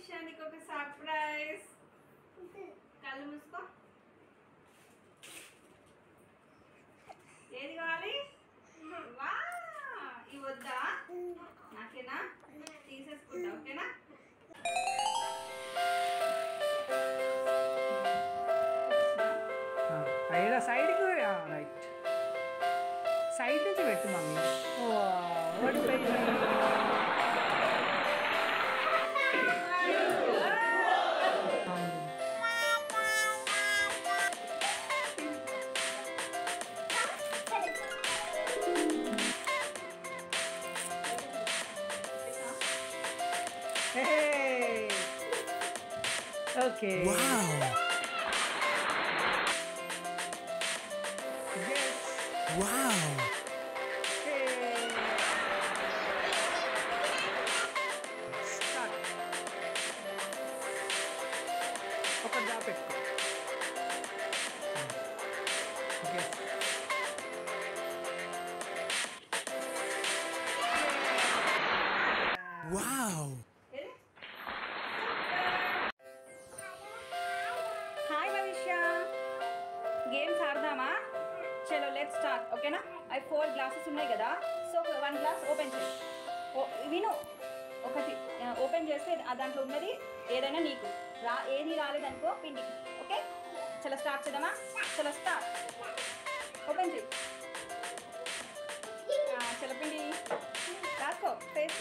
భవిష్య నీకు ఒక సర్ప్రైజ్. కళ్ళు మూసుకో. ఏది కావాలి? వా ఇవి వద్దా? నాకేనా? తీసేసుకుంటా. ఓకేనా? సైడ్కి రైట్. సైడ్ నుంచి పెట్టు మమ్మీ. ఓకే. Wow! Start. ఒకటి దాపెట్టుకో. Yes. Wow! హాయ్ భవిష్య, గేమ్స్ ఆడదామా? చలో లెట్స్ స్టార్ట్. ఓకేనా? అవి 4 గ్లాసెస్ ఉన్నాయి కదా, సో 1 గ్లాస్ ఓపెన్ చేయి. విను, ఒకటి ఓపెన్ చేస్తే దాంట్లో ఉన్నది ఏదైనా నీకు ఏది రాలేదనుకో పిండి. ఓకే, చలో స్టార్ట్ చేద్దామా? చలో స్టార్ట్. ఓపెన్ చేయి. చలో పిండి రాసుకో. ఫేస్